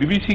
BBC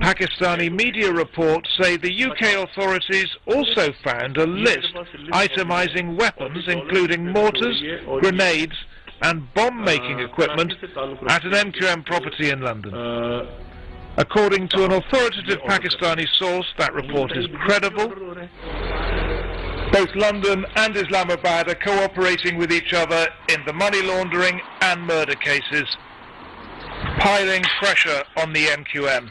Pakistani media reports say the UK authorities also found a list itemizing weapons including mortars, grenades and bomb-making equipment at an MQM property in London. According to an authoritative Pakistani source, that report is credible. Both London and Islamabad are cooperating with each other in the money laundering and murder cases, piling pressure on the MQM.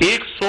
100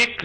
1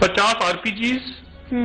50 RPGs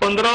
15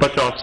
50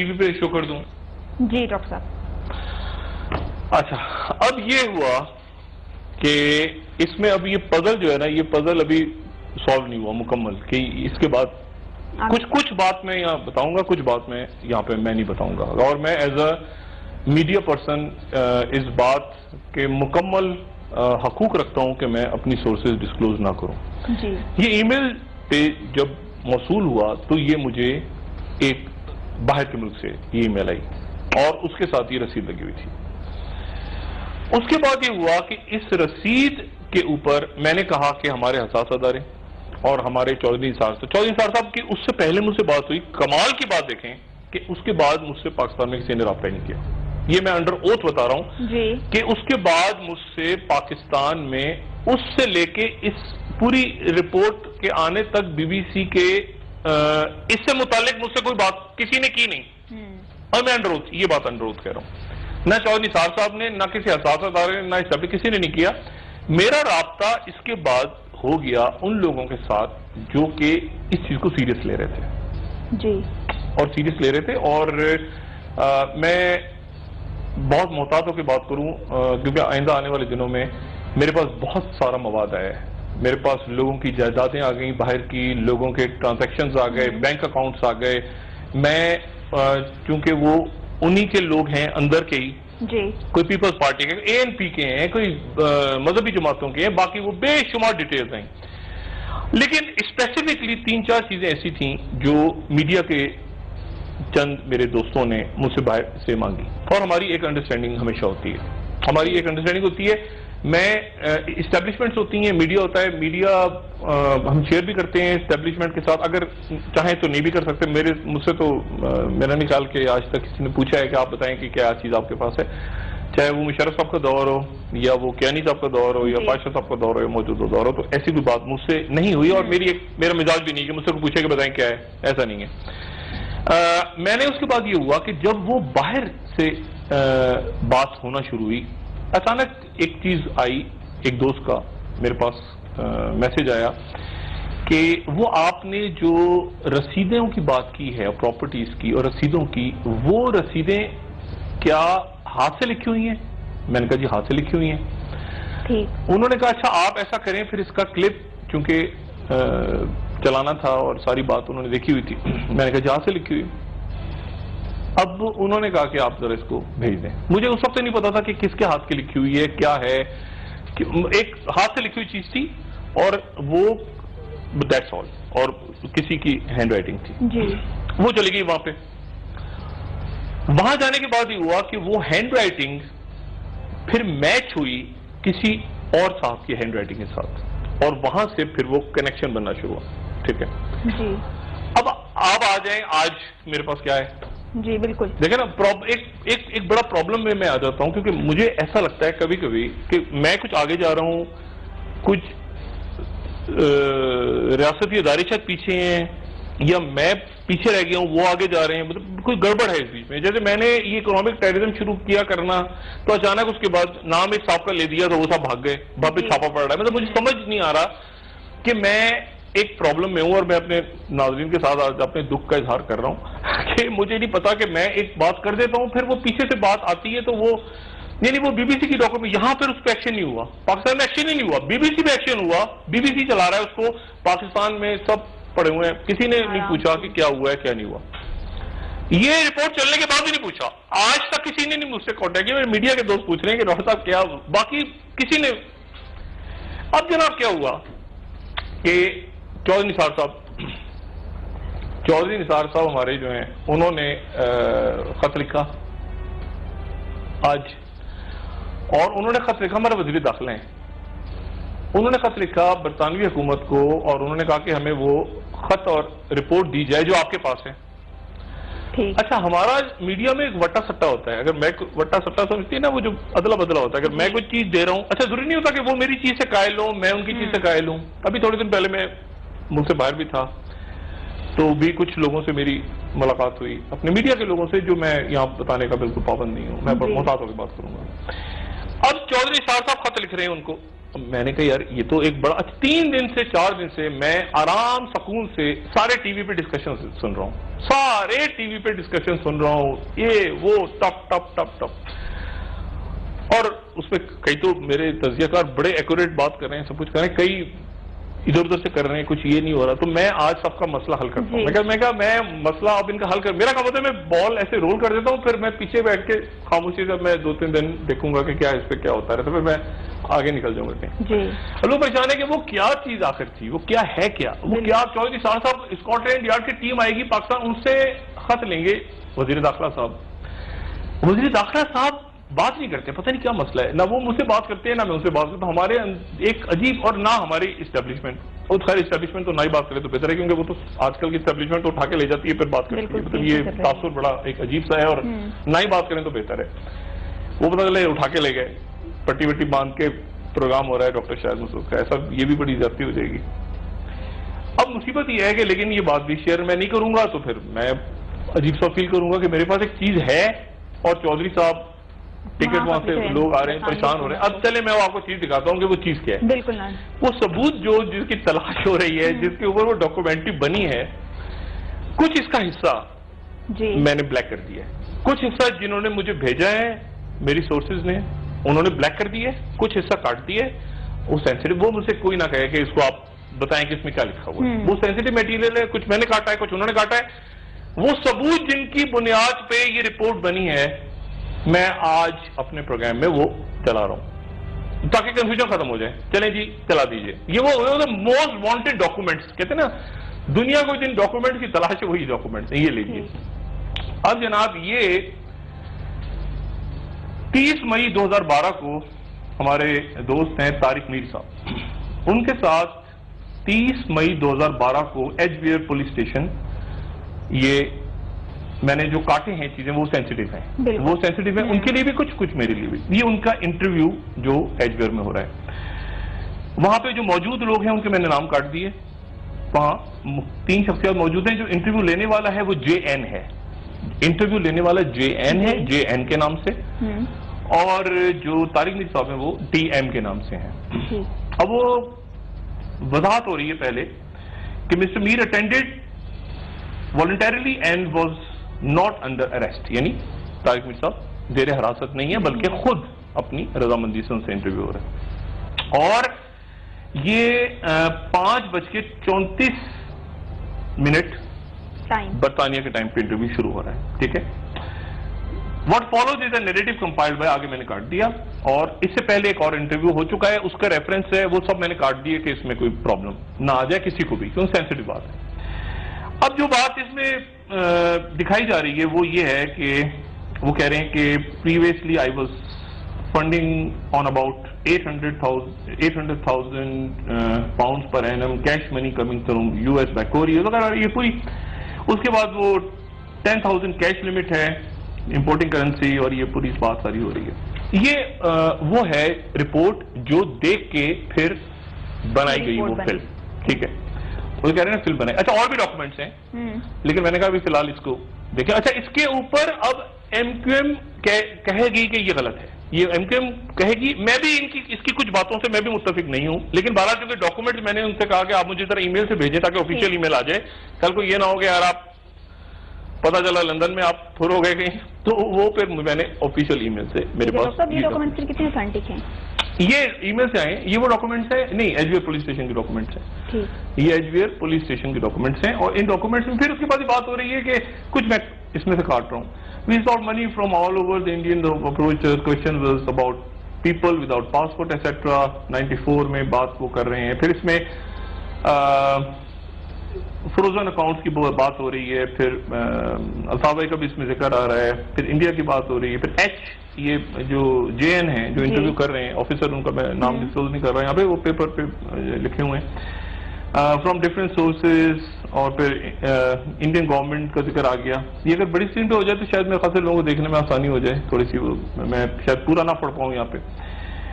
T V پہ شو کر دوں. جی doctor صاحب. اچھا اب یہ ہوا کہ اس میں اب یہ پزل جو ہے نا، یہ پزل ابھی سالو نہیں ہوا مکمل کہ اس کے بعد کچھ بات میں یہاں بتاؤں گا، کچھ بات میں یہاں پہ میں نہیں بتاؤں گا. اور میں ایز اے میڈیا پرسن اس بات کے مکمل حقوق رکھتا ہوں کہ میں اپنی سورسز ڈسکلوز نہ کروں. جی. یہ ای میل پہ جب موصول ہوا تو یہ مجھے ایک باہر کے ملک سے یہ ای میل آئی اور اس کے ساتھ یہ رسید لگی ہوئی تھی. اس کے بعد یہ ہوا کہ اس رسید کے اوپر میں نے کہا کہ ہمارے حساس ادارے اور ہمارے چودھری نثار صاحب کی اس سے پہلے مجھ سے بات ہوئی. کمال کی بات دیکھیں کہ اس کے بعد مجھ سے پاکستان میں کسی نے رابطہ نہیں کیا. یہ میں انڈر اوتھ بتا رہا ہوں جی. کہ اس کے بعد مجھ سے پاکستان میں اس سے لے کے اس پوری رپورٹ کے آنے تک بی بی سی کے اس سے متعلق مجھ سے کوئی بات کسی نے کی نہیں. اور میں انڈر اوتھ یہ بات انڈر اوتھ کہہ رہا ہوں. نہ چودھری نثار صاحب نے، نہ کسی حساس ادارے نے، نہ اس کسی نے نہیں کیا. میرا رابطہ اس کے بعد ہو گیا ان لوگوں کے ساتھ جو کہ اس چیز کو سیریس لے رہے تھے. جی. اور سیریس لے رہے تھے. اور میں بہت محتاط ہو کے بات کروں کیونکہ آئندہ آنے والے دنوں میں میرے پاس بہت سارا مواد آیا ہے. میرے پاس لوگوں کی جائیدادیں آ گئیں، باہر کی لوگوں کے ٹرانزیکشنز آ گئے، بینک اکاؤنٹس آ گئے. میں چونکہ وہ انہی کے لوگ ہیں اندر کے ہی، جی. کوئی پیپلز پارٹی کے، اے این پی کے ہیں، کوئی مذہبی جماعتوں کے ہیں، باقی وہ بے شمار ڈیٹیلز ہیں. لیکن اسپیسیفکلی 3-4 چیزیں ایسی تھیں جو میڈیا کے چند میرے دوستوں نے مجھ سے باہر سے مانگی. اور ہماری ایک انڈرسٹینڈنگ ہمیشہ ہوتی ہے، ہماری ایک انڈرسٹینڈنگ ہوتی ہے. میں اسٹیبلشمنٹس ہوتی ہیں، میڈیا ہوتا ہے، میڈیا ہم شیئر بھی کرتے ہیں اسٹیبلشمنٹ کے ساتھ. اگر چاہیں تو نہیں بھی کر سکتے. مجھ سے تو میرا نکال کے آج تک کسی نے پوچھا ہے کہ آپ بتائیں کہ کیا چیز آپ کے پاس ہے، چاہے وہ مشرف صاحب کا دور ہو یا وہ کیانی صاحب کا دور ہو یا پاشا صاحب کا دور ہو یا موجودہ دور ہو، تو ایسی کوئی بات مجھ سے نہیں ہوئی. اور میرا مزاج بھی نہیں کہ مجھ سے کوئی پوچھے کہ بتائیں کیا ہے، ایسا نہیں ہے. میں نے اس کے بعد یہ ہوا کہ جب وہ باہر سے بات ہونا شروع ہوئی، اچانک ایک چیز آئی، ایک دوست کا میرے پاس میسج آیا کہ وہ آپ نے جو رسیدوں کی بات کی ہے پراپرٹیز کی اور رسیدوں کی، وہ رسیدیں کیا ہاتھ سے لکھی ہوئی ہیں؟ میں نے کہا جی ہاتھ سے لکھی ہوئی ہیں. انہوں نے کہا اچھا آپ ایسا کریں، پھر اس کا کلپ چونکہ چلانا تھا اور ساری بات انہوں نے دیکھی ہوئی تھی. میں نے کہا جی ہاتھ سے لکھی ہوئی. اب انہوں نے کہا کہ آپ ذرا اس کو بھیج دیں. مجھے اس وقت نہیں پتا تھا کہ کس کے ہاتھ کی لکھی ہوئی ہے، کیا ہے. ایک ہاتھ سے لکھی ہوئی چیز تھی اور وہ دیٹس آل، اور کسی کی ہینڈ رائٹنگ تھی. جی. وہ چلی گئی وہاں پہ. وہاں جانے کے بعد یہ ہوا کہ وہ ہینڈ رائٹنگ پھر میچ ہوئی کسی اور صاحب کی ہینڈ رائٹنگ کے ساتھ، اور وہاں سے پھر وہ کنیکشن بننا شروع ہوا. ٹھیک ہے جی. اب آپ آ جائیں آج میرے پاس کیا ہے. جی بالکل. دیکھیں نا ایک بڑا پرابلم میں آ جاتا ہوں، کیونکہ مجھے ایسا لگتا ہے کبھی کبھی کہ میں کچھ آگے جا رہا ہوں، کچھ ریاستی ادارے شاید پیچھے ہیں یا میں پیچھے رہ گیا ہوں، وہ آگے جا رہے ہیں. مطلب کوئی گڑبڑ ہے اس بیچ میں. جیسے میں نے یہ اکنامک ٹیررزم شروع کیا کرنا تو اچانک اس کے بعد نام ایک صاحب کا لے دیا تو وہ صاحب بھاگ گئے، وہاں پہ چھاپا پڑ رہا ہے. مطلب مجھے سمجھ نہیں آ رہا کہ میں ایک پرابلم میں ہوں، اور میں اپنے ناظرین کے ساتھ آج اپنے دکھ کا اظہار کر رہا ہوں کہ مجھے نہیں پتا کہ میں ایک بات کر دیتا ہوں، پھر وہ پیچھے سے بات آتی ہے تو وہ یعنی وہ بی بی سی کی ڈاکومنٹ یہاں پر اس پہ ایکشن نہیں ہوا، پاکستان میں ایکشن ہی نہیں ہوا، بی بی سی پہ ایکشن ہوا. بی بی سی چلا رہا ہے اس کو، پاکستان میں سب پڑے ہوئے ہیں، کسی نے نہیں پوچھا کہ کیا ہوا ہے کیا نہیں ہوا. یہ رپورٹ چلنے کے بعد بھی نہیں پوچھا. آج تک کسی نے نہیں مجھ سے کانٹیکٹ کیا. میرے میڈیا کے دوست پوچھ رہے ہیں کہ ڈاکٹر صاحب کیا، باقی کسی نے. اب جناب کیا ہوا کہ چودھری نثار صاحب ہمارے جو ہیں انہوں نے خط لکھا آج، اور انہوں نے خط لکھا، ہمارے وزیر داخلہ ہیں، انہوں نے خط لکھا برطانوی حکومت کو، اور انہوں نے کہا کہ ہمیں وہ خط اور رپورٹ دی جائے جو آپ کے پاس ہے. اچھا ہمارا میڈیا میں ایک وٹا سٹا ہوتا ہے، اگر میں وٹا سٹا سمجھتی ہے نا وہ جو ادلا بدلا ہوتا ہے، اگر میں کوئی چیز دے رہا ہوں، اچھا ضروری نہیں ہوتا کہ وہ میری چیز سے قائل ہوں، میں ان کی چیز سے قائل ہوں. ابھی تھوڑے دن پہلے میں ملک سے باہر بھی تھا تو بھی کچھ لوگوں سے میری ملاقات ہوئی، اپنے میڈیا کے لوگوں سے، جو میں یہاں بتانے کا بالکل پابند نہیں ہوں، میں محتاط ہو کے بات کروں گا. اب چودھری نثار صاحب خط لکھ رہے ہیں ان کو میں نے کہا یار یہ تو ایک بڑا 3 دن سے 4 دن سے میں آرام سکون سے سارے ٹی وی پہ ڈسکشن سن رہا ہوں، سارے ٹی وی پہ ڈسکشن سن رہا ہوں، یہ وہ ٹپ ٹپ ٹپ ٹپ، اور اس میں کئی تو میرے تجزیہ کار بڑے ایکوریٹ بات کر رہے ہیں، سب کچھ کر رہے ہیں، کئی ادھر ادھر سے کر رہے ہیں، کچھ یہ نہیں ہو رہا، تو میں آج سب کا مسئلہ حل کرتا ہوں۔ میں کہا میں مسئلہ اب ان کا حل کر، میرا کام ہوتا ہے میں بال ایسے رول کر دیتا ہوں، پھر میں پیچھے بیٹھ کے خاموشی سے میں 2-3 دن دیکھوں گا کہ کیا اس پہ کیا ہوتا رہتا، پھر میں آگے نکل جاؤں گا کہیں۔ لوگ پریشان ہے کہ وہ کیا چیز آخر تھی، وہ کیا ہے، کیا وہ کیا چودھری صاحب اسکاٹ لینڈ یارڈ کی ٹیم آئے گی پاکستان، ان سے خط لیں گے وزیر داخلہ صاحب، وزیر داخلہ صاحب بات نہیں کرتے، پتہ نہیں کیا مسئلہ ہے، نہ وہ مجھ سے بات کرتے ہیں نہ میں ان سے بات کرتا ہوں، ہمارے ایک عجیب، اور نہ ہماری اسٹیبلشمنٹ، اور خیر اسٹیبلشمنٹ تو نہ ہی بات کرے تو بہتر ہے، کیونکہ وہ تو آج کل کی اسٹیبلشمنٹ اٹھا کے لے جاتی ہے پھر بات کرتی ہے، مطلب یہ تاثر بڑا ایک عجیب سا ہے، اور نہ ہی بات کریں تو بہتر ہے۔ وہ پتہ چلے اٹھا کے لے گئے، پٹی وٹی باندھ کے پروگرام ہو رہا ہے ڈاکٹر شاہد مسعود کا، ایسا یہ بھی بڑی زیادتی ہو جائے گی۔ اب مصیبت یہ ہے کہ لیکن یہ بات بھی شیئر میں نہیں کروں گا تو پھر میں عجیب سا فیل کروں گا کہ میرے پاس ایک چیز ہے اور چودھری صاحب ٹکٹ وہاں سے لوگ آ رہے ہیں، پریشان ہو رہے ہیں۔ اب چلے میں آپ کو چیز دکھاتا ہوں کہ وہ چیز کیا ہے۔ بالکل وہ ثبوت جس کی تلاش ہو رہی ہے، جس کے اوپر وہ ڈاکومنٹری بنی ہے، کچھ اس کا حصہ میں نے بلیک کر دیا ہے، کچھ حصہ جنہوں نے مجھے بھیجا ہے میری سورسز نے انہوں نے بلیک کر دیے، کچھ حصہ کاٹ دیے، وہ سینسٹیو، وہ مجھ سے کوئی نہ کہے کہ اس کو آپ بتائیں کہ اس میں کیا لکھا ہوا ہے، وہ سینسٹیو میٹیریل ہے، کچھ میں نے کاٹا ہے کچھ انہوں نے کاٹا ہے۔ وہ ثبوت جن کی بنیاد پہ یہ رپورٹ بنی ہے میں آج اپنے پروگرام میں وہ چلا رہا ہوں تاکہ کنفیوژن ختم ہو جائے۔ چلیں جی چلا دیجئے، یہ وہ موسٹ وانٹیڈ ڈاکومنٹس کہتے ہیں نا، دنیا کو جن ڈاکومنٹ کی تلاش ہے وہی ڈاکومنٹس ہیں، یہ لیجئے۔ اب جناب یہ 30 مئی 2012 کو ہمارے دوست ہیں طارق میر صاحب، ان کے ساتھ 30 مئی 2012 کو ایج ویئر پولیس اسٹیشن، یہ میں نے جو کاٹے ہیں چیزیں وہ سینسٹیو ہیں، وہ سینسٹیو ہیں، ان کے لیے بھی کچھ میرے لیے بھی، یہ ان کا انٹرویو جو ایج ویئر میں ہو رہا ہے، وہاں پہ جو موجود لوگ ہیں ان کے میں نے نام کاٹ دیے، وہاں 3 شخصیات موجود ہیں، جو انٹرویو لینے والا ہے وہ JN ہے، انٹرویو لینے والا JN ہے، JN کے نام سے، اور جو طارق میر صاحب ہیں وہ DM کے نام سے ہیں۔ اب وہ وضاحت ہو رہی ہے پہلے کہ mister Mir attended voluntarily and was not under arrest، یعنی طارق میر صاحب زیر حراست نہیں ہے بلکہ خود اپنی رضامندی سے ان سے انٹرویو ہو رہا ہے، اور یہ 5:34 برطانیہ کے ٹائم پہ انٹرویو شروع ہو رہا ہے، ٹھیک ہے۔ What follows is a narrative compiled by، آگے میں نے کاٹ دیا، اور اس سے پہلے ایک اور انٹرویو ہو چکا ہے، اس کا ریفرنس ہے، وہ سب میں نے کاٹ دیے کہ اس میں کوئی پرابلم نہ آ جائے کسی کو بھی، کیوں سینسٹیو بات ہے۔ اب جو بات اس میں دکھائی جا رہی ہے وہ یہ ہے کہ وہ کہہ رہے ہیں کہ previously I was funding on about 800,000 pounds per annum cash money coming from US by courier وغیرہ، یہ پوری، اس کے بعد وہ 10,000 کیش لمٹ ہے امپورٹنگ کرنسی، اور یہ پوری بات ساری ہو رہی ہے۔ یہ وہ ہے رپورٹ جو دیکھ کے پھر بنائی گئی وہ فلم، ٹھیک ہے، وہ کہہ رہے ہیں فلم بنائی۔ اچھا اور بھی ڈاکومنٹس ہیں لیکن میں نے کہا ابھی فی الحال اس کو دیکھیں۔ اچھا اس کے اوپر اب MQM کہے گی کہ یہ غلط ہے، یہ MQM کہے گی، میں بھی اس کی کچھ باتوں سے میں بھی متفق نہیں ہوں، لیکن بہرحال کیونکہ ڈاکومنٹس میں نے ان سے کہا کہ آپ مجھے ذرا ای میل سے بھیجیں تاکہ آفیشیل ای میل آ جائے، کل کو یہ نہ ہو کہ یار آپ پتہ چلا لندن میں آپ پھر ہو گئے کہیں، تو وہ پھر میں نے آفیشیل ای میل سے میرے پاس یہ ڈاکومنٹس کتنے اتھینٹک ہیں؟ یہ ای میل سے آئے ہیں، یہ وہ ڈاکومنٹس ہیں، نہیں ایج ویئر پولیس اسٹیشن کے ڈاکومنٹس ہیں، یہ ایج ویئر پولیس اسٹیشن کے ڈاکومنٹس ہیں، اور ان ڈاکومنٹس میں پھر اس کے بعد بات ہو رہی ہے کہ کچھ میں اس میں سے کاٹ رہا ہوں۔ We sought money from all over the Indian approach, question was about people without passport etc. 94 میں بات وہ کر رہے ہیں، پھر اس میں فروزن اکاؤنٹس کی بات ہو رہی ہے، پھر الفاظ کا بھی اس میں ذکر آ رہا ہے، پھر انڈیا کی بات ہو رہی ہے، پھر یہ جو JN ہیں جو انٹرویو کر رہے ہیں آفیسر، ان کا میں نام ڈسکلوز نہیں کر رہا، یہاں پہ وہ پیپر پہ لکھے ہوئے ہیں فرام ڈفرینٹ سورسز، اور پھر انڈین گورنمنٹ کا ذکر آ گیا۔ یہ اگر بڑی اسکرین پہ ہو جائے تو شاید میرے خاص لوگوں کو دیکھنے میں آسانی ہو جائے تھوڑی سی، میں شاید پورا نہ پڑھ پاؤں یہاں پہ۔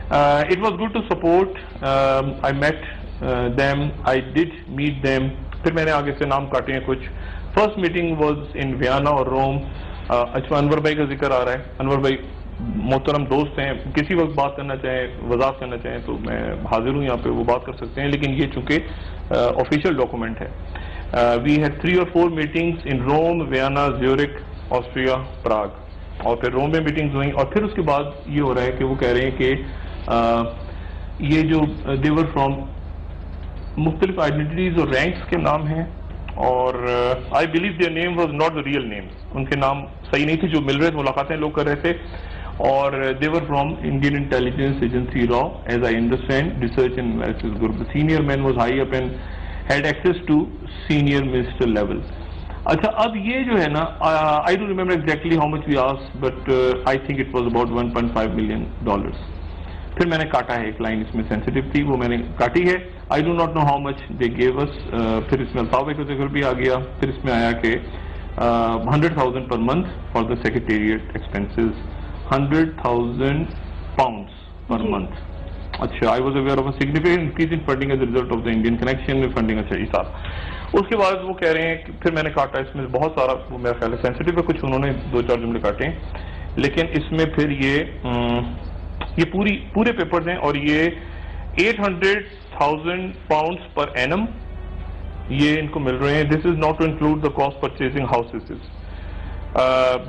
It was good to support, I met them, I did meet them, پھر میں نے آگے سے نام کاٹے ہیں کچھ۔ First meeting was in Vienna اور روم۔ اچھا انور بھائی کا ذکر آ رہا ہے، انور بھائی محترم دوست ہیں، کسی وقت بات کرنا چاہیں، وضاحت کرنا چاہیں تو میں حاضر ہوں یہاں پہ، وہ بات کر سکتے ہیں، لیکن یہ چونکہ آفیشیل ڈاکومنٹ ہے. We had 3 or 4 meetings in Rome, Vienna, Zurich, Austria, Prague. اور پھر روم میں میٹنگز ہوئیں، اور پھر اس کے بعد یہ ہو رہا ہے کہ وہ کہہ رہے ہیں کہ یہ جو دیور فرام مختلف آئیڈینٹیز اور رینکس کے نام ہیں، اور I believe their name was not the real name, ان کے نام صحیح نہیں تھے جو مل رہے تھے، ملاقاتیں لوگ کر رہے تھے، اور دیور فرام انڈین انٹیلیجنس ایجنسی را as I understand research and analysis group. The senior man was high up and had access to senior minister level. اچھا اب یہ جو ہے نا I don't remember exactly how much we asked, but I think it was about $1.5 million. پھر میں نے کاٹا ہے ایک لائن اس میں سینسٹیو تھی، وہ میں نے کاٹی ہے. I do not know how much they gave us. پھر اس میں الطاف کا ذکر بھی آ گیا. پھر اس میں آیا کہ 100,000 per month for the secretariat expenses, 100,000 pounds per month. اچھا I was aware of a significant increase in funding as a result of the Indian connection with funding. اچھا یہ سارا اس کے بعد وہ کہہ رہے ہیں کہ پھر میں نے کاٹا اس میں بہت سارا، وہ میرا خیال ہے سینسٹیو ہے، کچھ انہوں نے 2-4 جملے کاٹے ہیں، لیکن اس میں پھر یہ پورے پیپرز ہیں، اور یہ 800,000 pounds per annum یہ ان کو مل رہے ہیں. This is not to include the cost purchasing houses.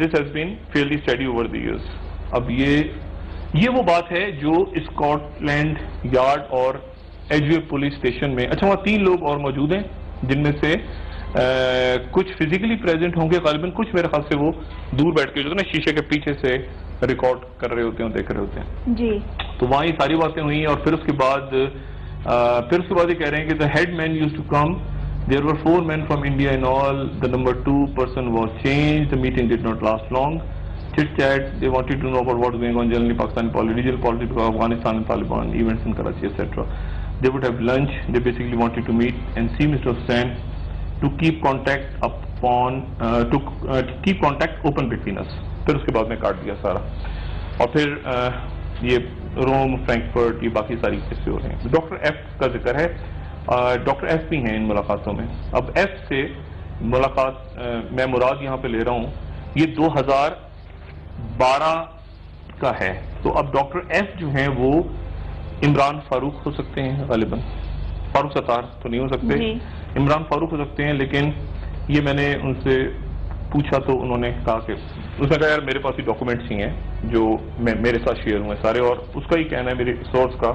This has been fairly study over the years. اب یہ وہ بات ہے جو اسکاٹ لینڈ یارڈ اور ایجوے پولیس اسٹیشن میں، اچھا وہاں 3 لوگ اور موجود ہیں جن میں سے کچھ فزیکلی پریزنٹ ہوں گے غالباً، کچھ میرے خیال سے وہ دور بیٹھ کے جو نا شیشے کے پیچھے سے ریکارڈ کر رہے ہوتے ہیں، دیکھ رہے ہوتے ہیں. جی تو وہاں یہ ساری باتیں ہوئی ہیں. اور پھر اس کے بعد یہ کہہ رہے ہیں کہ the head man used to come, there were 4 men from India in all, the number 2 person was changed, the meeting did not last long. Chit chat, they wanted to know about what is going on generally Pakistani politics, regional politics of Afghanistan and Taliban, events in Karachi, etc. They would have lunch. They basically wanted to meet and see Mr. Hussain to keep contact keep contact open between us. پھر اس کے بعد میں کاٹ دیا سارا، اور پھر یہ روم، Frankfurt, یہ باقی ساری قصے ہو رہے ہیں. ڈاکٹر ایف کا ذکر ہے، ڈاکٹر ایف بھی ہیں ان ملاقاتوں میں. اب ایف سے ملاقات میں مراد یہاں پہ لے رہا ہوں، یہ 2012 کا ہے. تو اب ڈاکٹر ایف جو ہیں وہ عمران فاروق ہو سکتے ہیں غالباً، فاروق ستار تو نہیں ہو سکتے، عمران فاروق ہو سکتے ہیں. لیکن یہ میں نے ان سے پوچھا تو انہوں نے کہا کہ اس نے کہا یار میرے پاس یہ ڈاکومنٹس ہی ہیں جو میرے ساتھ شیئر ہوئے سارے، اور اس کا ہی کہنا ہے میرے سورس کا.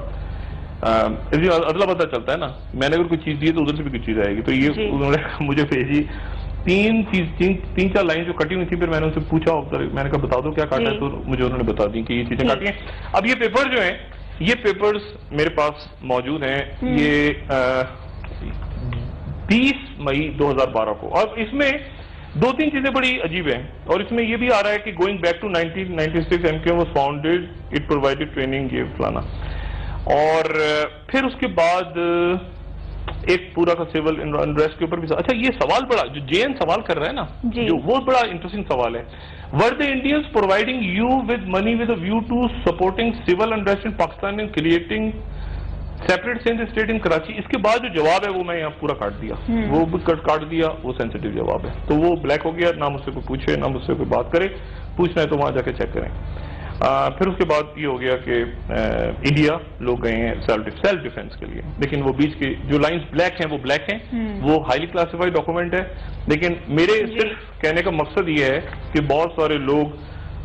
ادلا بدلا چلتا ہے نا، میں نے اگر کوئی چیز دی تو ادھر سے بھی کوئی چیز آئے گی. تو یہ انہوں نے مجھے بھیجی 3-4 لائن جو کٹی ہوئی تھی. پھر میں نے ان سے پوچھا، میں نے کہا بتا دو کیا کاٹا ہے، تو مجھے انہوں نے بتا دی کہ یہ چیزیں کاٹی ہیں. اب یہ پیپر جو ہیں، یہ پیپرز میرے پاس موجود ہیں، یہ 20 مئی 2012 کو. اور اس میں 2-3 چیزیں بڑی عجیب ہیں، اور اس میں یہ بھی آ رہا ہے کہ going back to 1996 MKM was founded, it provided training, یہ فلانا. اور پھر اس کے بعد ایک پورا کا سیول انریسٹ کے اوپر بھی. اچھا یہ سوال بڑا جو جے این سوال کر رہا ہے نا، جو وہ بڑا انٹرسٹنگ سوال ہے. Were the Indians providing you with money with a view to supporting civil unrest in Pakistan and creating separate Sindh state in Karachi? اس کے بعد جو جواب ہے وہ میں یہاں پورا کاٹ دیا، وہ بھی کاٹ دیا، وہ سینسٹیو جواب ہے. تو وہ بلیک ہو گیا، نہ مجھ سے کوئی پوچھے نہ مجھ سے کوئی بات کرے. پوچھنا ہے تو وہاں جا کے چیک کریں. پھر اس کے بعد یہ ہو گیا کہ انڈیا لوگ گئے ہیں سیلف ڈیفینس کے لیے، لیکن وہ بیچ کے جو لائنز بلیک ہیں وہ بلیک ہیں، وہ ہائیلی کلاسیفائڈ ڈاکومنٹ ہے. لیکن میرے صرف کہنے کا مقصد یہ ہے کہ بہت سارے لوگ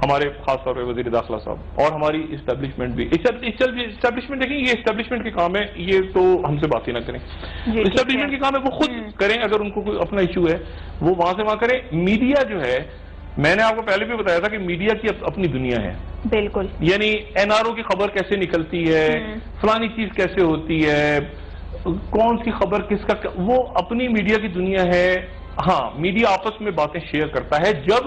ہمارے، خاص طور پہ وزیر داخلہ صاحب اور ہماری اسٹیبلشمنٹ بھی، اسٹیبلشمنٹ دیکھیں یہ اسٹیبلشمنٹ کے کام ہے، یہ تو ہم سے بات ہی نہ کریں. اسٹیبلشمنٹ کے کام ہے وہ خود کریں، اگر ان کو کوئی اپنا ایشو ہے وہ وہاں سے وہاں کریں. میڈیا جو ہے، میں نے آپ کو پہلے بھی بتایا تھا کہ میڈیا کی اپنی دنیا ہے. بالکل، یعنی این آر او کی خبر کیسے نکلتی ہے، فلانی چیز کیسے ہوتی ہے، کون سی خبر کس کا، وہ اپنی میڈیا کی دنیا ہے. ہاں میڈیا آپس میں باتیں شیئر کرتا ہے جب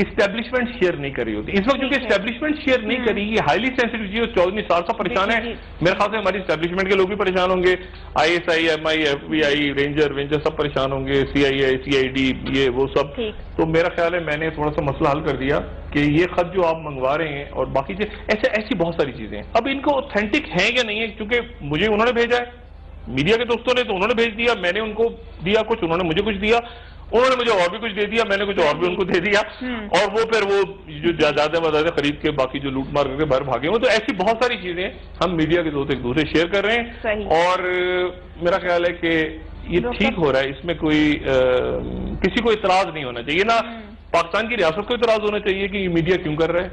اسٹیبلشمنٹ شیئر نہیں کری ہوتی. اس وقت کیونکہ اسٹیبلشمنٹ شیئر نہیں کری، یہ ہائیلی سینسٹیو چیز. چودھری نثار صاحب پریشان ہے، میرے خیال سے ہماری اسٹیبلشمنٹ کے لوگ بھی پریشان ہوں گے، ISI, MI, FBI, ranger سب پریشان ہوں گے، سی آئی آئی، سی آئی ڈی، یہ وہ سب. تو میرا خیال ہے میں نے تھوڑا سا مسئلہ حل کر دیا کہ یہ خط جو آپ منگوا رہے ہیں اور باقی چیز ایسی بہت ساری چیزیں ہیں. اب ان کو اوتھینٹک ہیں یا نہیں ہے، کیونکہ مجھے انہوں نے بھیجا ہے، میڈیا کے دوستوں نے تو انہوں نے بھیج دیا، میں نے ان کو دیا کچھ، انہوں نے مجھے کچھ دیا. انہوں نے مجھے اور بھی کچھ دے دیا, میں نے کچھ اور بھی ان کو دے دیا, اور وہ پھر وہ جو جائیدادیں وائدادیں خرید کے باقی جو لوٹ مار کر کے باہر بھاگے ہوئے. تو ایسی بہت ساری چیزیں ہم میڈیا کے دوست ایک دوسرے شیئر کر رہے ہیں, اور میرا خیال ہے کہ یہ ٹھیک ہو رہا ہے. اس میں کوئی کسی کو اعتراض نہیں ہونا چاہیے, نہ پاکستان کی ریاست کو اعتراض ہونا چاہیے کہ یہ میڈیا کیوں کر رہا ہے,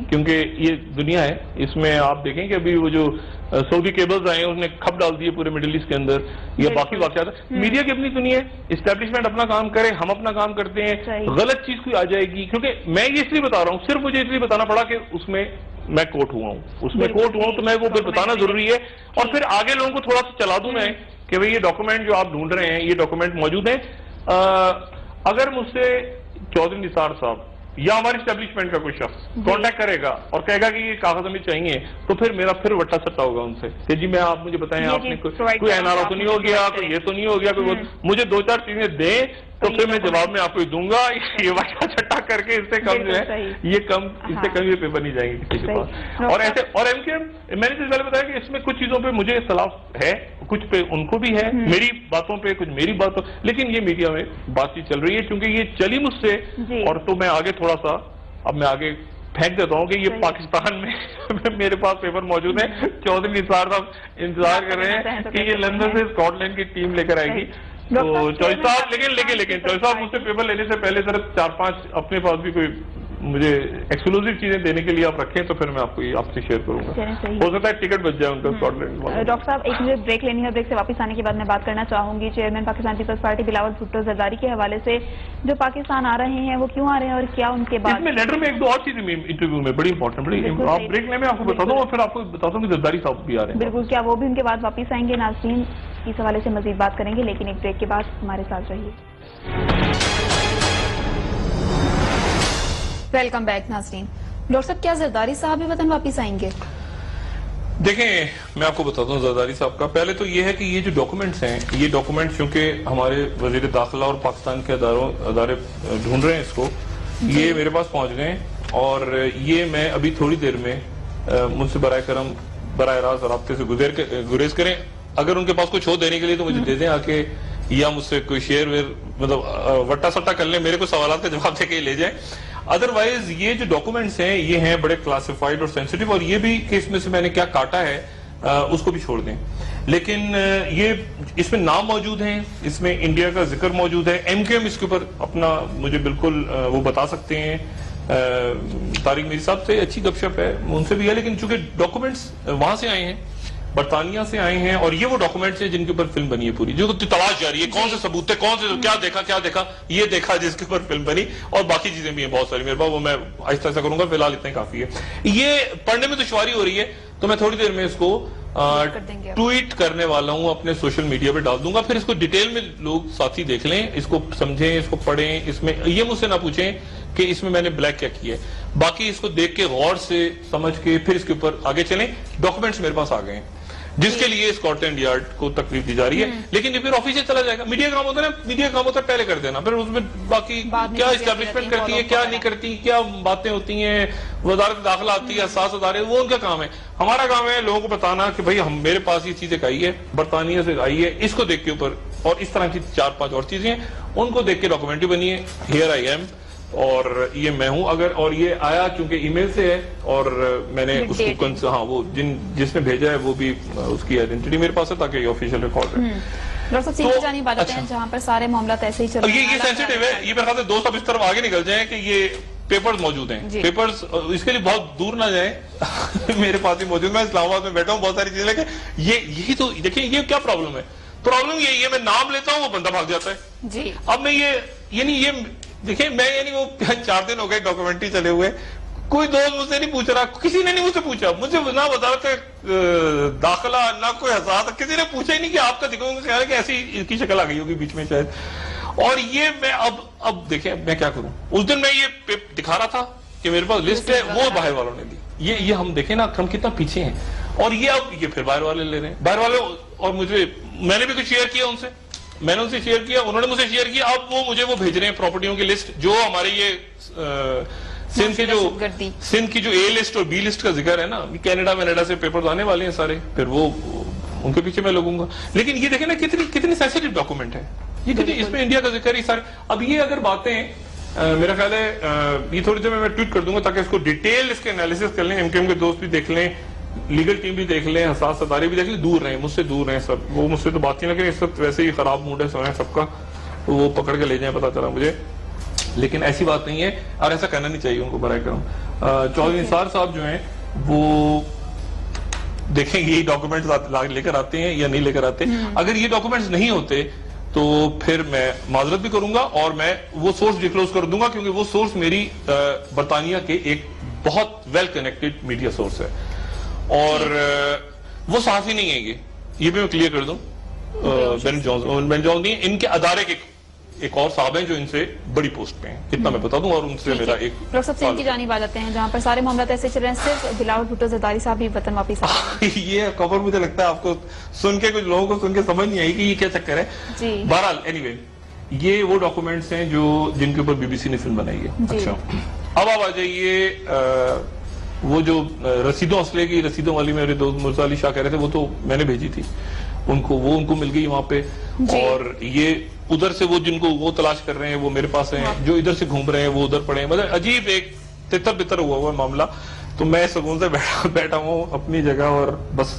کیونکہ یہ دنیا ہے. اس میں آپ دیکھیں کہ ابھی وہ جو سعودی کیبلز آئے ہیں اس نے کھپ ڈال دیے پورے مڈل ایسٹ کے اندر, یا باقی واقعات. میڈیا کی اپنی دنیا ہے, اسٹیبلشمنٹ اپنا کام کرے, ہم اپنا کام کرتے ہیں. غلط چیز کوئی آ جائے گی, کیونکہ میں یہ اس لیے بتا رہا ہوں, صرف مجھے اس لیے بتانا پڑا کہ اس میں میں کوٹ ہوا ہوں, تو میں وہ پھر بتانا ضروری ہے, اور پھر آگے لوگوں کو تھوڑا سا چلا دوں میں کہ بھئی یہ ڈاکومنٹ جو آپ ڈھونڈ رہے ہیں یہ ڈاکومنٹ موجود ہیں. اگر مجھ سے چودھری نثار صاحب یا ہمارے اسٹیبلشمنٹ کا کوئی شخص کانٹیکٹ کرے گا اور کہے گا کہ یہ کاغذ ہمیں چاہیے, تو پھر میرا پھر وٹا سٹا ہوگا ان سے کہ جی میں آپ مجھے بتائیں آپ نے کوئی NRO تو نہیں ہو گیا, کوئی یہ تو نہیں ہو گیا, کوئی مجھے 2-4 چیزیں دیں تو پھر میں جواب میں آپ کو دوں گا. یہ وٹا چھٹا کر کے اس سے کم جو ہے یہ کم, اس سے کم یہ پیپر نہیں جائیں گے کسی کے پاس. اور ایسے اور میں نے پہلے بتایا کہ اس میں کچھ چیزوں پہ مجھے اختلاف ہے, کچھ پہ ان کو بھی ہے, میری باتوں پہ کچھ میری باتوں, لیکن یہ میڈیا میں بات چیت چل رہی ہے کیونکہ یہ چلی مجھ سے. اور تو میں آگے تھوڑا سا اب میں آگے پھینک دیتا ہوں کہ یہ پاکستان میں میرے پاس پیپر موجود ہیں. چودھری نثار صاحب انتظار کر رہے ہیں کہ یہ لندن سے اسکاٹ لینڈ کی ٹیم لے کر آئے گی. تو چوہدری صاحب لیکن چوہدری صاحب مجھ سے پیپر لینے سے پہلے صرف 4-5 اپنے پاس بھی کوئی مجھے ایکسکلوزیو چیزیں دینے کے لیے آپ رکھیں تو پھر میں آپ کو آپ سے شیئر کروں گا. ہو سکتا ہے ٹکٹ بچ جائے ان کا اسکاٹ لینڈ. ڈاکٹر صاحب ایک مجھے بریک لینی ہے, بریک سے واپس آنے کے بعد میں بات کرنا چاہوں گی چیئرمین پاکستان پیپلز پارٹی بلاول بھٹو زرداری کے حوالے سے, جو پاکستان آ رہے ہیں وہ کیوں آ رہے ہیں اور کیا ان کے بعد. اس میں لیٹر میں ایک دو اور چیزیں انٹرویو میں بڑی امپورٹنٹ, آپ بریک لیں میں آپ کو بتا دوں اور پھر آپ کو بتاتا ہوں کہ زرداری صاحب بھی آ رہے ہیں. بالکل, کیا وہ بھی ان کے بعد واپس آئیں گے؟ ناظرین اس حوالے سے مزید بات کریں گے, لیکن ایک بریک کے بعد ہمارے ساتھ رہیے. ویلکم بیک ناظرین. ڈاکٹر صاحب کیا زرداری صاحب بھی وطن واپس آئیں گے؟ دیکھیں میں آپ کو بتاتا ہوں زرداری صاحب کا. پہلے تو یہ ہے کہ یہ جو ڈاکومنٹس ہیں, یہ ڈاکومنٹس چونکہ ہمارے وزیر داخلہ اور پاکستان کے ادارے ڈھونڈ رہے ہیں اس کو, یہ میرے پاس پہنچ گئے ہیں, اور یہ میں ابھی تھوڑی دیر میں مجھ سے براہ کرم براہ راست رابطے سے گریز کریں. اگر ان کے پاس کچھ ہو دینے کے لیے تو مجھے دے دیں آ کے, یا مجھ سے کوئی شیئر ویئر مطلب وٹا سٹا کر لیں, میرے کو سوالات کا جواب دے کے لے جائیں. ادروائز یہ جو ڈاکومنٹس ہیں یہ ہیں بڑے کلاسیفائڈ اور سینسٹیو, اور یہ بھی کہ اس میں سے میں نے کیا کاٹا ہے اس کو بھی چھوڑ دیں. لیکن یہ اس میں نام موجود ہیں, اس میں انڈیا کا ذکر موجود ہے. MQM اس کے اوپر اپنا مجھے بالکل وہ بتا سکتے ہیں, طارق میری صاحب سے اچھی گپ شپ ہے, ان سے بھی ہے. لیکن چونکہ ڈاکومنٹس وہاں سے آئے ہیں, برطانیہ سے آئے ہیں, اور یہ وہ ڈاکومنٹس ہیں جن کے اوپر فلم بنی ہے پوری, جو تلاش جاری ہے کون سے ثبوت تھے, کون سے کیا دیکھا یہ دیکھا جس کے اوپر فلم بنی, اور باقی چیزیں بھی ہیں بہت ساری میرے پاس, وہ میں آہستہ آہستہ کروں گا, فی الحال اتنا کافی ہے. یہ پڑھنے میں دشواری ہو رہی ہے تو میں تھوڑی دیر میں اس کو ٹویٹ کرنے والا ہوں, اپنے سوشل میڈیا پہ ڈال دوں گا, پھر اس کو ڈیٹیل میں لوگ ساتھی دیکھ لیں, اس کو سمجھیں, اس کو پڑھیں. اس میں یہ مجھ سے نہ پوچھیں کہ اس میں میں نے بلیک کیا کیا ہے, باقی اس کو دیکھ کے غور سے سمجھ کے پھر اس کے اوپر آگے چلیں. ڈاکومنٹس میرے پاس آ گئے ہیں جس کے لیے اسکاٹ لینڈ یارڈ کو تکلیف دی جا رہی ہے, لیکن یہ پھر آفیشیل چلا جائے گا. میڈیا کام ہوتا ہے نا, میڈیا کام ہوتا ہے پہلے کر دینا, پھر اس میں باقی کیا اسٹیبلشمنٹ کرتی ہے کیا نہیں کرتی, کیا باتیں ہوتی ہیں, وزارت داخلہ آتی ہے, اساس ادارے, وہ ان کا کام ہے. ہمارا کام ہے لوگوں کو بتانا کہ بھائی میرے پاس یہ چیز ایک آئی ہے, برطانیہ سے آئی ہے, اس کو دیکھ کے اوپر, اور اس طرح کی 4-5 اور چیزیں ہیں, ان کو دیکھ کے ڈاکومنٹری بنی ہے. ہیئر آئی ایم, اور یہ میں ہوں. اگر اور یہ آیا چونکہ ای میل سے ہے, اور میں نے اس کو ہاں وہ جس نے بھیجا ہے وہ بھی اس کی آئیڈینٹی میرے پاس ہے تاکہ یہ آفیشیل ریکارڈ ہے. ڈاکٹر صاحب سیدھی جانی بات ہے جہاں پر سارے معاملات ایسے ہی چل رہے ہیں, یہ سینسیٹیو ہے. یہ میرے خیال سے دوست اب اس طرف آگے نکل جائیں کہ یہ پیپرز موجود ہیں, پیپرز اس کے لیے بہت دور نہ جائیں, میرے پاس ہی موجود, میں اسلام آباد میں بیٹھا ہوں, بہت ساری چیزیں لے کے. یہی تو دیکھیں یہ کیا پرابلم ہے. پرابلم یہی ہے میں نام لیتا ہوں وہ بندہ بھاگ جاتا ہے. اب میں یہ دیکھیں میں وہ 4 دن ہو گئے ڈاکومنٹری چلے ہوئے, کوئی دوست مجھ سے نہیں پوچھ رہا, کسی نے نہیں مجھ سے پوچھا, مجھے نہ وزارت داخلہ نہ کوئی حساس, کسی نے پوچھا ہی نہیں کہ آپ کا دکھاؤں گا, خیال ہے کہ ایسی اس کی شکل آ گئی ہوگی بیچ میں شاید. اور یہ میں اب دیکھیں میں کیا کروں. اس دن میں یہ دکھا رہا تھا کہ میرے پاس لسٹ ہے, وہ باہر والوں نے دی. یہ ہم دیکھیں نا ہم کتنا پیچھے ہیں, اور یہ اب یہ پھر باہر والے لے رہے ہیں, باہر والے. اور میں نے بھی کچھ شیئر کیا ان سے, میں نے ان سے شیئر کیا, انہوں نے مجھ سے شیئر کیا, اب وہ مجھے وہ بھیج رہے ہیں پراپرٹیوں کی لسٹ جو ہمارے یہ سندھ کی جو اے لسٹ اور بی لسٹ کا ذکر ہے نا, کینیڈا سے پیپرز آنے والے ہیں سارے, پھر وہ ان کے پیچھے میں لگوں گا. لیکن یہ دیکھیں نا کتنی سینسیٹیو ڈاکومنٹ ہے, یہ کتنی اس میں انڈیا کا ذکر ہی سارے. اب یہ اگر باتیں میرا خیال ہے یہ تھوڑی دیر میں ٹویٹ کر دوں گا تاکہ اس کو ڈیٹیل اس کے انالیسس کر لیں, ایم کیو ایم کے دوست بھی دیکھ لیں, لیگل ٹیم بھی دیکھ لیں, حساس ادارے بھی دیکھ لیں, دور رہیں, مجھ سے دور رہیں سب. وہ مجھ سے تو بات نہیں لگے, اس وقت ویسے ہی خراب موڈ ہے سویں سب کا, وہ پکڑ کے لے جائیں پتا چلا مجھے, لیکن ایسی بات نہیں ہے اور ایسا کرنا نہیں چاہیے ان کو برائے کرم. چودھری نثار صاحب جو ہیں وہ دیکھیں گے یہ ڈاکومنٹس لے کر آتے ہیں یا نہیں لے کر آتے. اگر یہ ڈاکومنٹس نہیں ہوتے تو پھر میں معذرت بھی کروں گا اور میں وہ سورس ڈسکلوز کر دوں گا, کیونکہ وہ سورس میری برطانیہ کے ایک بہت ویل کنیکٹڈ میڈیا سورس ہے اور وہ صحافی نہیں ہیں یہ بھی میں کلیئر کر دوں. بین جونز نہیں, ان کے ادارے کے ایک اور صاحب ہیں جو ان سے بڑی پوسٹ پہ ہیں, اتنا میں بتا دوں, اور ان سے میرا ایک ڈاکٹر صاحب سندھ کی جانب آ جاتے ہیں جہاں پر سارے معاملات ایسے چل رہے ہیں, صرف بلاول بھٹو زرداری صاحب بھی وطن واپس آ رہے ہیں. یہ خبر مجھے لگتا ہے آپ کو سن کے کچھ لوگوں کو سن کے سمجھ نہیں آئی کہ یہ کیا چکر ہے. بہرحال اینی وے یہ وہ ڈاکومنٹس ہیں جن کے اوپر بی بی سی نے فلم بنائی ہے. اچھا اب آپ آ جائیے وہ جو رسیدوں اسلحے کی رسیدوں والی میرے دوست مرزا علی شاہ کہہ رہے تھے, وہ تو میں نے بھیجی تھی ان کو, وہ ان کو مل گئی وہاں پہ. اور یہ ادھر سے وہ جن کو وہ تلاش کر رہے ہیں وہ میرے پاس ہیں, جو ادھر سے گھوم رہے ہیں وہ ادھر پڑے ہیں. مطلب عجیب ایک تتر بتر ہوا ہے معاملہ. تو میں سکون سے بیٹھا ہوں اپنی جگہ اور بس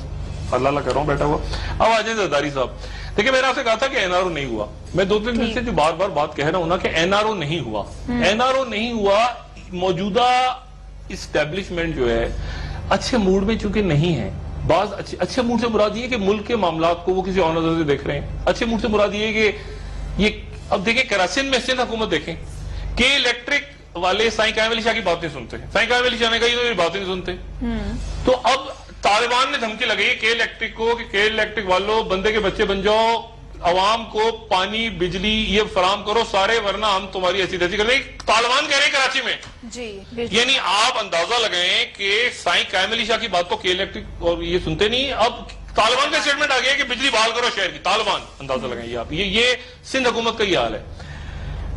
اللہ اللہ کر رہا ہوں بیٹھا ہوا. اب آ جائیں زرداری صاحب. دیکھیں میں نے آپ سے کہا تھا کہ این آر او نہیں ہوا. میں 2-3 دن سے جو بار بار بات کہہ رہا ہوں نا کہ این آر او نہیں ہوا. این آر او نہیں ہوا. موجودہ اسٹیبلشمنٹ جو ہے اچھے موڈ میں چونکہ نہیں ہے. بعض اچھے موڈ سے مراد یہ کہ ملک کے معاملات کو وہ کسی اور نظر سے دیکھ رہے ہیں. اچھے موڈ سے مراد یہ کہ یہ اب دیکھیں کراچین میں سندھ حکومت دیکھیں کہ الیکٹرک والے سائیں قائم علی شاہ کی باتیں سنتے ہیں, سائیں قائم علی شاہ نے کہی تو یہ باتیں نہیں سنتے. تو اب طالبان نے دھمکی لگائی کہ الیکٹرک کو کہ الیکٹرک والوں بندے کے بچے بن جاؤ, عوام کو پانی بجلی یہ فراہم کرو سارے, ورنہ ہم تمہاری ایسی تیسی کر رہے ہیں. طالبان کہہ رہے ہیں کراچی میں. یعنی آپ اندازہ لگائیں کہ سائیں قائم علی شاہ کی بات تو کہ الیکٹرک اور یہ سنتے نہیں. اب طالبان کا اسٹیٹمنٹ آ گیا کہ بجلی بحال کرو شہر کی. طالبان اندازہ لگائیے آپ, یہ سندھ حکومت کا یہ حال ہے.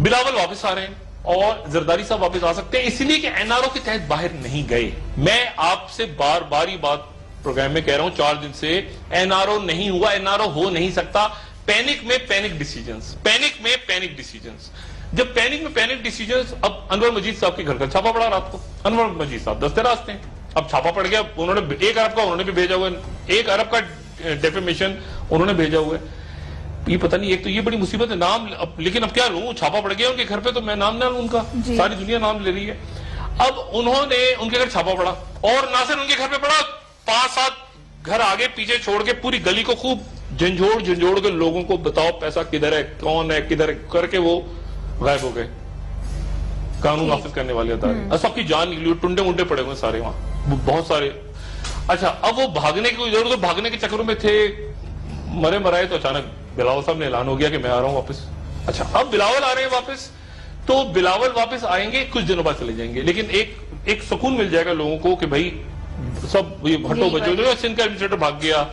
بلاول واپس آ رہے ہیں اور زرداری صاحب واپس آ سکتے ہیں اس لیے کہ این آر او کے تحت باہر نہیں گئے. میں آپ سے بار بار یہ بات پروگرام میں کہہ رہا ہوں 4 دن سے, این آر او نہیں ہوا, این آر او ہو نہیں سکتا. پینک میں پینک ڈیسیجنز, پینک میں پینک ڈیسیجنز. جب پینک میں پینک ڈیسیجنز, اب انور مجید صاحب کے گھر کا چھاپا پڑا رات کو. انور مجید صاحب دستے راستے ہیں, اب چھاپا پڑ گیا, انہوں نے 1 ارب کا انہوں نے بھی بھیجا ہوا ہے, 1 ارب کا ڈیفیمیشن انہوں نے بھیجا ہوا ہے. یہ پتہ نہیں, ایک تو یہ بڑی مصیبت ہے نام, لیکن اب کیا لوں, چھاپا پڑ گیا ان کے گھر پہ تو میں نام نہ لوں ان کا, ساری دنیا نام لے رہی ہے. اب انہوں نے ان کے گھر چھاپا پڑا اور نہ صرف ان کے گھر پہ پڑا, 5-7 گھر آگے پیچھے چھوڑ کے پوری گلی کو خوب جھنجھوڑ کے لوگوں کو بتاؤ پیسہ کدھر ہے, کون ہے, کدھر کر کے وہ غائب ہو گئے. قانون نافذ کرنے والے ادارے سب کی جان نکلی, ٹنڈے منڈے پڑے ہوئے سارے وہاں, بہت سارے. اچھا اب وہ بھاگنے کی ضرورت ہے, بھاگنے کے چکروں میں تھے, مرے مرائے, تو اچانک بلاول صاحب نے اعلان ہو گیا کہ میں آ رہا ہوں واپس. اچھا اب بلاول آ رہے ہیں واپس, تو بلاول واپس آئیں گے, کچھ دنوں بعد چلے جائیں گے, لیکن ایک سکون مل جائے گا لوگوں کو کہ بھائی سب یہ ہٹو بچو. سندھ کا ایڈمنسٹریٹر بھاگ گیا,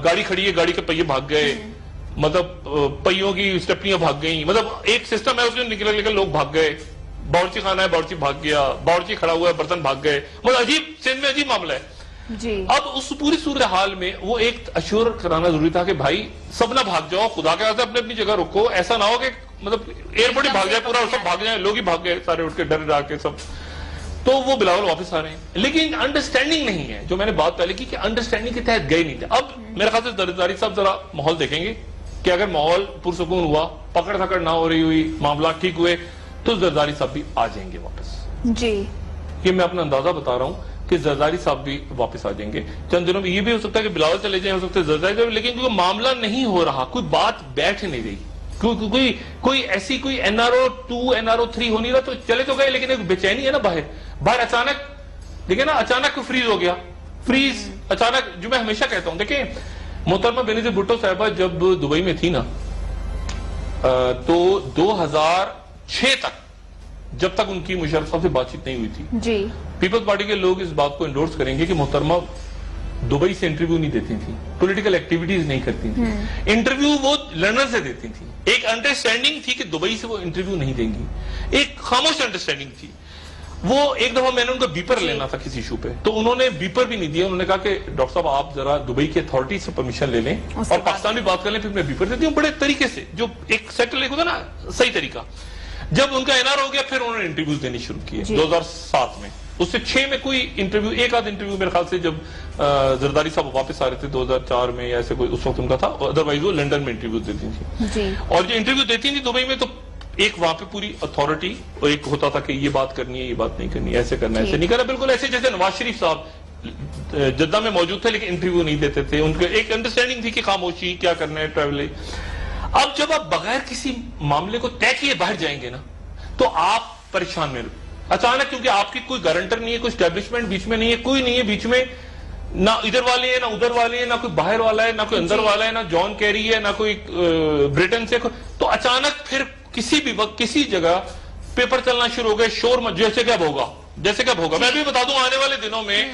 گاڑی کھڑی ہے, گاڑی کے پہیے بھاگ گئے, مطلب پہیوں کی اسٹیپنیاں بھاگ گئیں, مطلب ایک سسٹم ہے اس میں نکل لوگ بھاگ گئے. باورچی خانہ ہے, باورچی بھاگ گیا, باورچی کھڑا ہوا ہے, برتن بھاگ گئے. مطلب عجیب, سندھ میں عجیب معاملہ ہے. اب اس پوری صورتحال میں وہ ایک اشور کرانا ضروری تھا کہ بھائی سب نہ بھاگ جاؤ, خدا کے واسطے اپنی اپنی جگہ رکو. ایسا نہ ہو کہ مطلب ایئرپورٹ ہی بھاگ جائے پورا, سب بھاگ جائیں, لوگ ہی بھاگ گئے سارے اٹھ کے ڈر ڈا کے سب. تو وہ بلاول واپس آ رہے ہیں, لیکن انڈرسٹینڈنگ نہیں ہے, جو میں نے بات پہلے کی کہ انڈرسٹینڈنگ کے تحت گئے نہیں تھے. اب میرے خیال سے زرداری صاحب ذرا ماحول دیکھیں گے کہ اگر ماحول پرسکون ہوا, پکڑ دھکڑ نہ ہو رہی ہوئی, معاملات ٹھیک ہوئے, تو زرداری صاحب بھی آ جائیں گے واپس. یہ میں اپنا اندازہ بتا رہا ہوں کہ زرداری صاحب بھی واپس آ جائیں گے چند دنوں میں. یہ بھی ہو سکتا ہے کہ بلاول چلے جائیں, ہو سکتا ہے زرداری صاحب, لیکن کیونکہ معاملہ نہیں ہو رہا, کوئی بات بیٹھ نہیں رہی, کوئی ایسی کوئی N R O 2 N R O 3 ہو نہیں رہا. تو چلے تو گئے, لیکن ایک بے چینی ہے نا باہر اچانک دیکھیں نا, اچانک فریز ہو گیا, فریز اچانک. جو میں ہمیشہ کہتا ہوں, دیکھیں محترمہ بینظیر بھٹو صاحبہ جب دبئی میں تھی نا, تو 2006 تک جب تک ان کی مشرف صاحب سے بات چیت نہیں ہوئی تھی, پیپلز پارٹی کے لوگ اس بات کو انڈورس کریں گے کہ محترمہ دبئی سے انٹرویو نہیں دیتی تھی, پولیٹیکل ایکٹیویٹیز نہیں کرتی تھی, انٹرویو وہ لندن سے دیتی تھی. ایک انڈرسٹینڈنگ تھی کہ دبئی سے وہ انٹرویو نہیں دیں گی, ایک خاموش انڈرسٹینڈنگ تھی. وہ ایک دفعہ میں نے ان کو بیپر لینا تھا کسی ایشو پہ، تو انہوں نے بیپر بھی نہیں دیا. انہوں نے کہا کہ ڈاکٹر صاحب آپ ذرا دبئی کی اتھارٹی سے پرمیشن لے لیں اور پاکستان بھی بات کر لیں، پھر میں بیپر دیتی ہوں بڑے طریقے سے، جو ایک سیٹل ایک ہوتا نا صحیح طریقہ. جب ان کا NR ہو گیا پھر انہوں نے انٹرویوز دینے شروع کیے 2007 میں. اس سے 6 میں کوئی انٹرویو، ایک آدھ انٹرویو میرے خیال سے جب زرداری صاحب واپس آ رہے تھے 2004 میں یا ایسے کوئی اس وقت ان کا تھا، ادروائز وہ لنڈن میں انٹرویوز دیتی تھی. اور جو انٹرویو دیتی تھی دبئی میں، تو ایک وہاں پہ پوری اتھارٹی اور ایک ہوتا تھا کہ یہ بات کرنی ہے، یہ بات نہیں کرنی ہے، ایسے کرنا ہے، ایسے نہیں کرنا. بالکل ایسے جیسے نواز شریف صاحب جدہ میں موجود تھے لیکن انٹرویو نہیں دیتے تھے. ان کے ایک انڈرسٹینڈنگ تھی کہ خاموشی، کیا کرنا ہے، ٹریول. اب جب آپ بغیر کسی معاملے کو طے کیے باہر جائیں گے نا تو آپ پریشان میں اچانک، کیونکہ آپ کی کوئی گارنٹر نہیں ہے، کوئی اسٹیبلشمنٹ بیچ میں نہیں ہے، کوئی نہیں ہے بیچ میں، نہ ادھر والے ہیں نہ ادھر والے ہیں، نہ کوئی باہر والا ہے نہ کوئی اندر والا ہے، نہ جان کیری ہے نہ کوئی برٹن سے. تو اچانک پھر کسی بھی وقت کسی جگہ پیپر چلنا شروع ہو گئے، شور جیسے کب ہوگا جیسے کب ہوگا. میں بھی بتا دوں آنے والے دنوں میں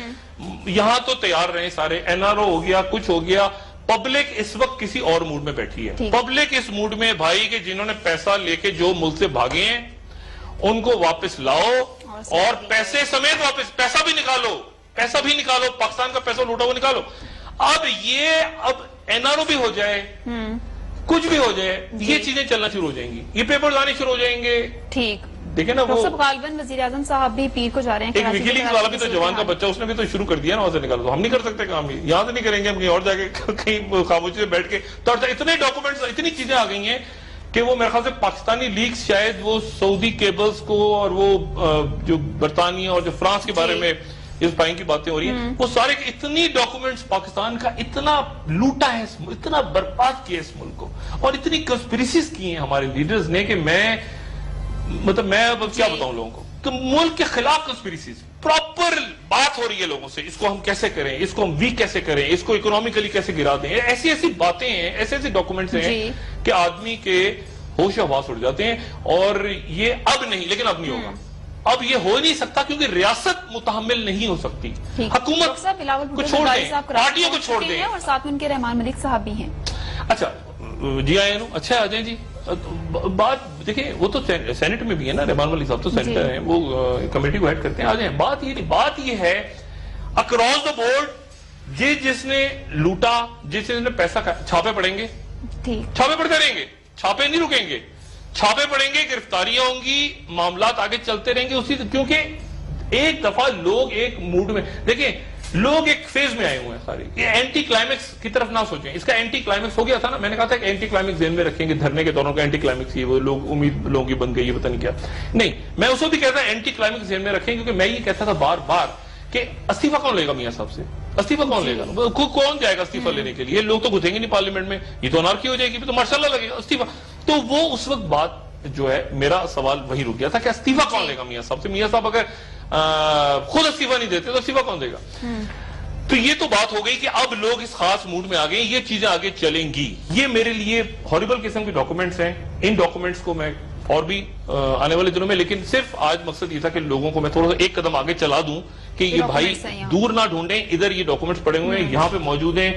یہاں تو تیار رہے سارے. NRO ہو گیا، کچھ ہو گیا. پبلک اس وقت کسی اور موڈ میں بیٹھی ہے. پبلک اس موڈ میں بھائی کہ جنہوں نے پیسہ لے کے جو ملک سے بھاگے ہیں ان کو واپس لاؤ، اور پیسے سمیت واپس، پیسہ بھی نکالو، پاکستان کا پیسہ لوٹا وہ نکالو. اب NRO بھی ہو جائے، کچھ بھی ہو جائے، یہ چیزیں چلنا شروع ہو جائیں گی، یہ پیپر آنے شروع ہو جائیں گے. ٹھیک دیکھیں نا، وہ غالباً وزیر اعظم صاحب بھی پیر کو جا رہے ہیں. ایک وکی لیکس والا بھی تو جوان کا بچہ، اس نے بھی تو شروع کر دیا نا وہاں سے نکالو. تو ہم نہیں کر سکتے کام، یہاں سے نہیں کریں گے، ہم کہیں اور جا کے کہیں خاموشی سے بیٹھ کے. تو اتنے ڈاکومنٹس، اتنی چیزیں آ گئی ہیں کہ وہ میرے خیال سے پاکستانی لیکس شاید وہ سعودی کیبلز کو اور وہ جو برطانیہ اور جو فرانس کے بارے میں اس بائنگ کی باتیں ہو رہی ہیں، وہ سارے اتنی ڈاکومنٹس پاکستان کا اتنا لوٹا ہے، اتنا برباد کیا اس ملک کو، اور اتنی کنسپریسیز کی ہیں ہمارے لیڈرز نے کہ میں اب کیا بتاؤں لوگوں کو کہ ملک کے خلاف کنسپریسیز پراپر بات ہو رہی ہے لوگوں سے. اس کو ہم کیسے کریں، اس کو ہم ویک کیسے کریں، اس کو اکنامکلی کیسے گرا دیں. ایسی باتیں ہیں، ایسے ڈاکومنٹس ہیں کہ آدمی کے ہوش حواس اڑ جاتے ہیں. اور یہ اب نہیں، لیکن اب نہیں ہوگا. اب یہ ہو نہیں سکتا کیونکہ ریاست متحمل نہیں ہو سکتی. حکومت کو چھوڑ دیں، پارٹیوں کو چھوڑ دیں. اور ساتھ میں ان کے رحمان ملک صاحب بھی ہیں. اچھا جی آئے نا، اچھا آ جائیں جی. بات دیکھیں، وہ تو سینٹ میں بھی ہے نا، رحمان ملک صاحب تو سینٹر ہیں، وہ کمیٹی کو ہیڈ کرتے ہیں. آ جائیں. بات یہ ہے اکراس دا بورڈ، جس نے لوٹا، جس نے پیسہ چھاپے پڑیں گے، چھاپے پڑتے رہیں گے، چھاپے نہیں رکیں گے، چھاپے پڑیں گے، گرفتاریاں ہوں گی، معاملات آگے چلتے رہیں گے. کیونکہ ایک دفعہ لوگ ایک موڈ میں، دیکھیں لوگ ایک فیز میں آئے ہوئے ہیں سارے. یہ اینٹی کلائمیکس کی طرف نہ سوچیں. اس کا اینٹی کلائمیکس ہو گیا تھا نا، میں نے کہا تھا کہ اینٹی کلائمیکس ذہن میں رکھیں گے، دھرنے کے دوروں کا اینٹی کلائمیکس یہ وہ لوگ امید لوگوں کی بن گئی، یہ پتہ نہیں کیا. نہیں، میں اس کو بھی کہتا اینٹی کلائمیکس ذہن میں رکھیں، کیونکہ میں یہ کہتا تھا بار بار کہ استعفیٰ کون لے گا میاں صاحب سے، استعفیٰ کون لے گا، کون جائے گا استعفیٰ لینے کے لیے. لوگ تو گھسیں گے نہیں پارلیمنٹ میں، یہ تو انارکی ہو جائے گی، تو ماشاء اللہ لگے گا استعفیٰ. تو وہ اس وقت بات جو ہے، میرا سوال وہی رک گیا تھا کہ استعفیٰ کون لے گا میاں صاحب سے. میاں صاحب اگر خود استعفیٰ نہیں دیتے تو استعفیٰ کون دے گا. تو یہ تو بات ہو گئی کہ اب لوگ اس خاص موڈ میں آ گئے، یہ چیزیں آگے چلیں گی. یہ میرے لیے ہاریبل قسم کے ڈاکومنٹس ہیں. ان ڈاکومنٹس کو میں اور بھی آنے والے دنوں میں، لیکن صرف آج مقصد یہ تھا کہ لوگوں کو میں تھوڑا سا ایک قدم آگے چلا دوں کہ یہ بھائی دور نہ ڈھونڈیں. ادھر یہ ڈاکومنٹس پڑے ہوئے ہیں، یہاں پہ موجود ہیں.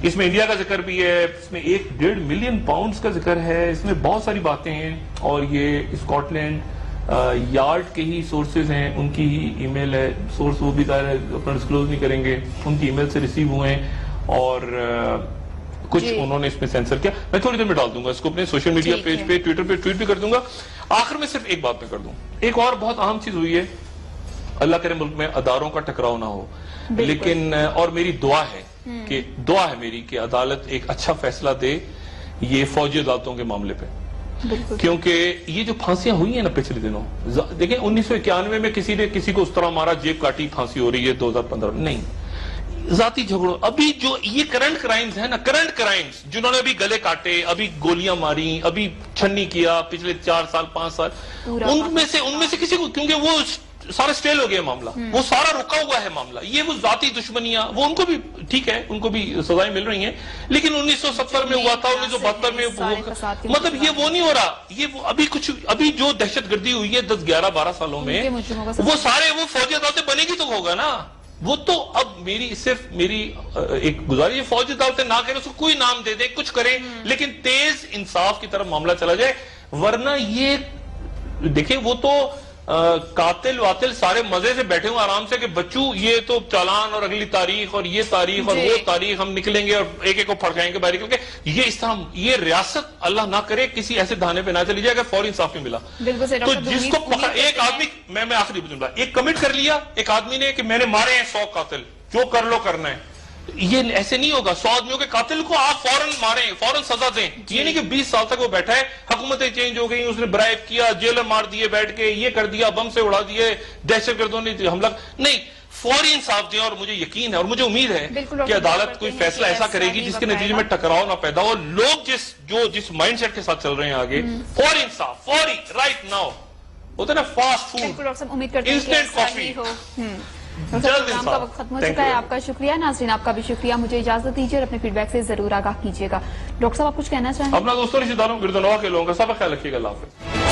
اس میں انڈیا کا ذکر بھی ہے، اس میں 1.5 ملین پاؤنڈز کا ذکر ہے، اس میں بہت ساری باتیں ہیں. اور یہ اسکاٹ لینڈ یارڈ کے ہی سورسز ہیں، ان کی ہی ای میل ہے. سورس وہ بھی اپنا ڈسکلوز نہیں کریں گے، ان کی ای میل سے ریسیو ہوئے ہیں. اور کچھ انہوں نے اس میں سینسر کیا. میں تھوڑی دیر میں ڈال دوں گا اس کو اپنے سوشل میڈیا پیج پہ، ٹویٹر پہ ٹویٹ بھی کر دوں گا. آخر میں صرف ایک بات میں کر دوں، ایک اور بہت اہم چیز ہوئی ہے. اللہ کرے ملک میں اداروں کا ٹکراؤ نہ ہو، لیکن اور میری دعا ہے میری کہ عدالت ایک اچھا فیصلہ دے یہ فوجی عدالتوں کے معاملے پہ. کیونکہ یہ جو پھانسیاں ہوئی ہیں نا پچھلے دنوں، دیکھیں 1991 میں کسی نے کسی کو اس طرح مارا، جیب کاٹی، پھانسی ہو رہی ہے 2015 میں. نہیں، ذاتی جھگڑوں. ابھی جو یہ کرنٹ کرائمز ہیں نا، کرنٹ کرائمز جنہوں نے ابھی گلے کاٹے، ابھی گولیاں ماری، ابھی چھنی کیا پچھلے 4 سال 5 سال، ان میں سے کسی کو، کیونکہ وہ سارا سٹیل ہو گیا معاملہ، وہ سارا رکا ہوا ہے معاملہ. یہ وہ ذاتی دشمنیاں، وہ ان کو بھی ٹھیک ہے، ان کو بھی سزائیں مل رہی ہیں، لیکن 1970 میں ہوا تھا، 1972 میں مطلب یہ وہ نہیں ہو رہا. یہ ابھی جو دہشت گردی ہوئی ہے 10 11 12 سالوں میں، وہ سارے وہ فوجی عدالتیں بنے گی تو ہوگا نا. وہ تو اب میری ایک گزارش ہے، فوجی عدالتیں نہ کریں، اس کو کوئی نام دے دیں، کچھ کریں، لیکن تیز انصاف کی طرف معاملہ چلا جائے. ورنہ یہ دیکھیں، وہ تو قاتل واطل سارے مزے سے بیٹھے ہوں آرام سے کہ بچوں یہ تو چالان اور اگلی تاریخ اور یہ تاریخ اور وہ تاریخ ہم نکلیں گے اور ایک ایک کو پھڑکائیں گے باہر نکل کے. یہ اس طرح یہ ریاست اللہ نہ کرے کسی ایسے دھانے پہ نہ چلی جائے کہ فوری انصاف نہیں ملا. تو جس کو ایک آدمی میں آخری جملہ ایک کمٹ کر لیا ایک آدمی نے کہ میں نے مارے ہیں 100 قاتل جو کر لو کرنا ہے, یہ ایسے نہیں ہوگا. 100 آدمیوں کے قاتل کو آپ فوراً ماریں فوراً سزا دیں. یہ نہیں کہ 20 سال تک وہ بیٹھا ہے, حکومتیں چینج ہو گئی, اس نے برائب کیا, جیلر مار دیے بیٹھ کے, یہ کر دیا, بم سے اڑا دیے, دہشت گردوں نے حملہ نہیں. فوری انصاف دیں اور مجھے یقین ہے اور مجھے امید ہے کہ عدالت کوئی فیصلہ ایسا کرے گی جس کے نتیجے میں ٹکراؤ نہ پیدا ہو. لوگ جس مائنڈ سیٹ کے ساتھ چل رہے ہیں آگے, فوری انصاف فوری رائٹ ناؤ ہوتا ہے نا, فاسٹ فوڈ انسٹنٹ کافی. پروگرام کا وقت ختم ہو چکا ہے. آپ کا شکریہ. ناظرین آپ کا بھی شکریہ. مجھے اجازت دیجیے اور اپنے فیڈ بیک سے ضرور آگاہ کیجیے گا. ڈاکٹر صاحب آپ کچھ کہنا چاہیں؟ اپنا دوستوں رشتہ داروں گردنوا کے لوگوں کا سب خیال رکھیے گا. اللہ حافظ.